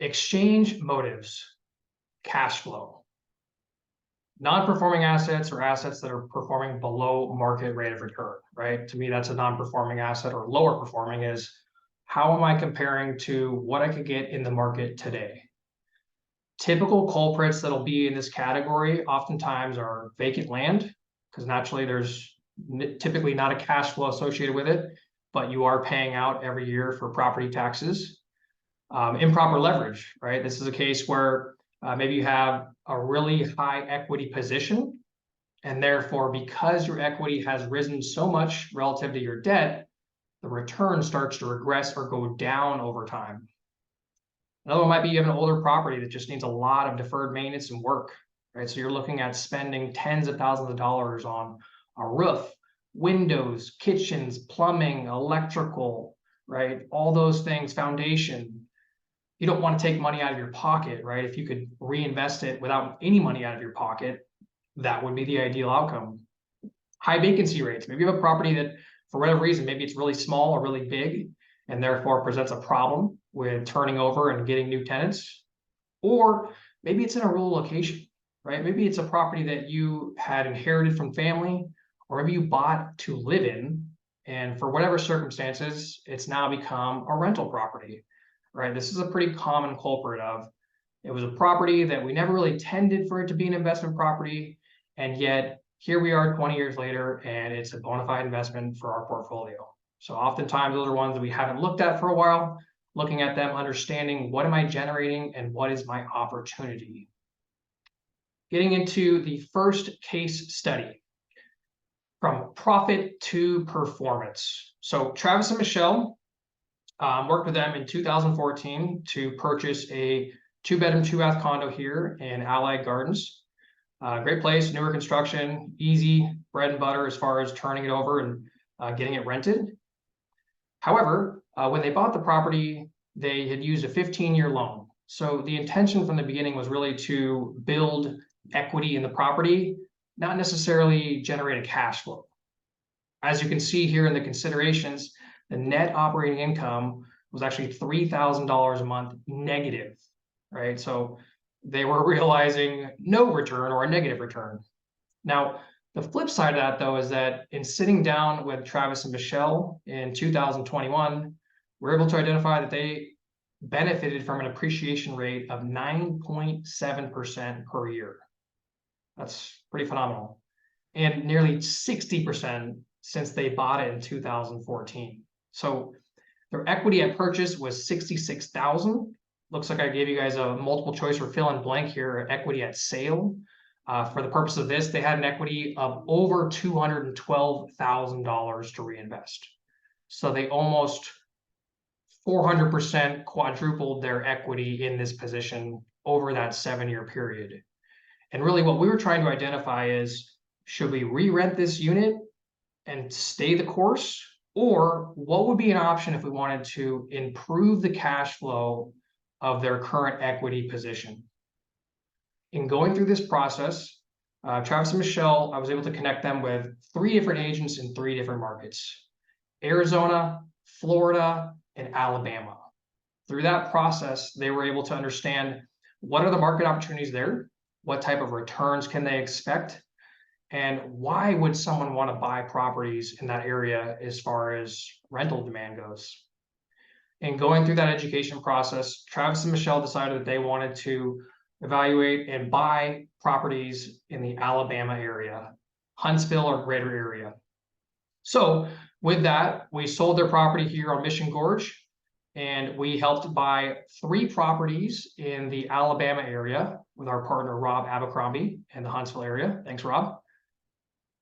Exchange motives, cash flow. Non-performing assets are assets that are performing below market rate of return, right? To me, that's a non-performing asset, or lower performing is how am I comparing to what I could get in the market today? Typical culprits that'll be in this category oftentimes are vacant land, because naturally there's typically not a cash flow associated with it, but you are paying out every year for property taxes. Improper leverage, right? This is a case where maybe you have a really high equity position, and therefore, because your equity has risen so much relative to your debt, the return starts to regress or go down over time. Another one might be you have an older property that just needs a lot of deferred maintenance and work, right? So you're looking at spending tens of thousands of dollars on a roof, windows, kitchens, plumbing, electrical, right? All those things, foundation. You don't want to take money out of your pocket, right? If you could reinvest it without any money out of your pocket, that would be the ideal outcome. High vacancy rates. Maybe you have a property that, for whatever reason, maybe it's really small or really big, and therefore presents a problem with turning over and getting new tenants. Or maybe it's in a rural location, right? Maybe it's a property that you had inherited from family, or maybe you bought to live in, and for whatever circumstances, it's now become a rental property. Right? This is a pretty common culprit of, it was a property that we never really intended for it to be an investment property, and yet here we are 20 years later, and it's a bona fide investment for our portfolio. So oftentimes those are ones that we haven't looked at for a while, looking at them, understanding what am I generating and what is my opportunity. Getting into the first case study, from profit to performance. So Travis and Michelle worked with them in 2014 to purchase a 2-bedroom, 2-bath condo here in Allied Gardens. Great place, newer construction, easy bread and butter as far as turning it over and getting it rented. However, when they bought the property, they had used a 15-year loan. So the intention from the beginning was really to build equity in the property, not necessarily generate a cash flow. As you can see here in the considerations, the net operating income was actually $3,000 a month negative, right? So they were realizing no return or a negative return. Now, the flip side of that, though, is that in sitting down with Travis and Michelle in 2021, we're able to identify that they benefited from an appreciation rate of 9.7% per year. That's pretty phenomenal. And nearly 60% since they bought it in 2014. So their equity at purchase was $66,000. Looks like I gave you guys a multiple choice or fill in blank here, equity at sale. For the purpose of this, they had an equity of over $212,000 to reinvest. So they almost 400% quadrupled their equity in this position over that 7-year period. And really what we were trying to identify is, should we re-rent this unit and stay the course? Or what would be an option if we wanted to improve the cash flow of their current equity position? In going through this process, Travis and Michelle, I was able to connect them with 3 different agents in 3 different markets: Arizona, Florida, and Alabama. Through that process, they were able to understand what are the market opportunities there, what type of returns can they expect, and why would someone want to buy properties in that area as far as rental demand goes. In going through that education process, Travis and Michelle decided that they wanted to evaluate and buy properties in the Alabama area, Huntsville or greater area. So with that, we sold their property here on Mission Gorge, and we helped buy 3 properties in the Alabama area with our partner, Rob Abercrombie, in the Huntsville area. Thanks, Rob.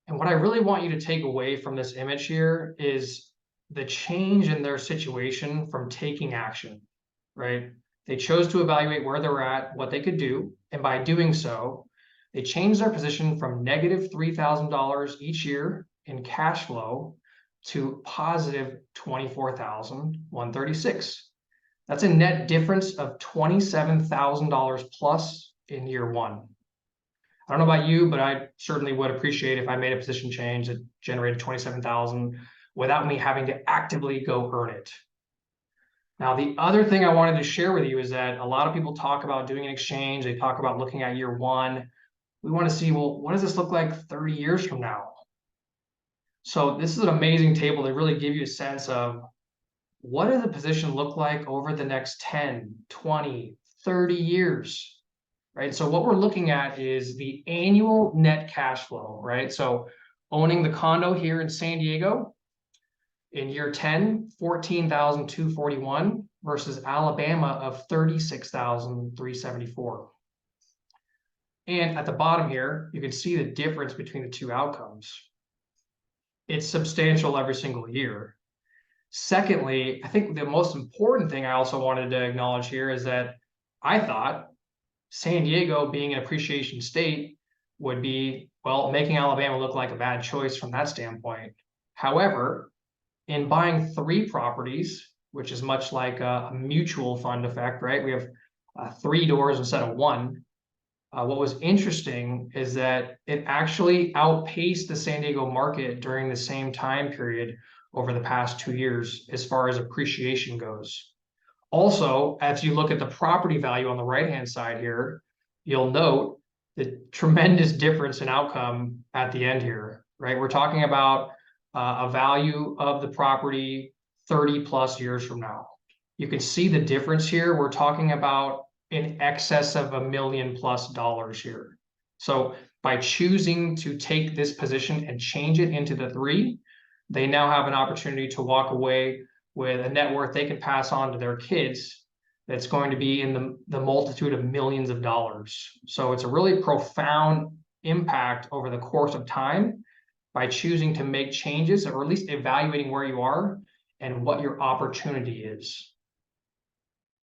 And what I really want you to take away from this image here is the change in their situation from taking action, right? They chose to evaluate where they're at, what they could do, and by doing so, they changed their position from negative $3,000 each year in cash flow to positive $24,136. That's a net difference of $27,000 plus in year 1. I don't know about you, but I certainly would appreciate if I made a position change that generated $27,000 without me having to actively go earn it. Now, the other thing I wanted to share with you is that a lot of people talk about doing an exchange. They talk about looking at year one. We want to see, well, what does this look like 30 years from now? So this is an amazing table to really give you a sense of what does the position look like over the next 10, 20, 30 years, right? So what we're looking at is the annual net cash flow, right? So owning the condo here in San Diego, in year 10, 14,241 versus Alabama of 36,374. And at the bottom here, you can see the difference between the two outcomes. It's substantial every single year. Secondly, I think the most important thing I also wanted to acknowledge here is that I thought San Diego being an appreciation state would be, well, making Alabama look like a bad choice from that standpoint. However, in buying 3 properties, which is much like a mutual fund effect, right? We have 3 doors instead of 1. What was interesting is that it actually outpaced the San Diego market during the same time period over the past 2 years as far as appreciation goes. Also, as you look at the property value on the right-hand side here, you'll note the tremendous difference in outcome at the end here, right? We're talking about a value of the property 30 plus years from now. You can see the difference here. We're talking about in excess of $1 million+ here. So by choosing to take this position and change it into the 3, they now have an opportunity to walk away with a net worth they can pass on to their kids that's going to be in the multitude of millions of dollars. So it's a really profound impact over the course of time by choosing to make changes, or at least evaluating where you are and what your opportunity is.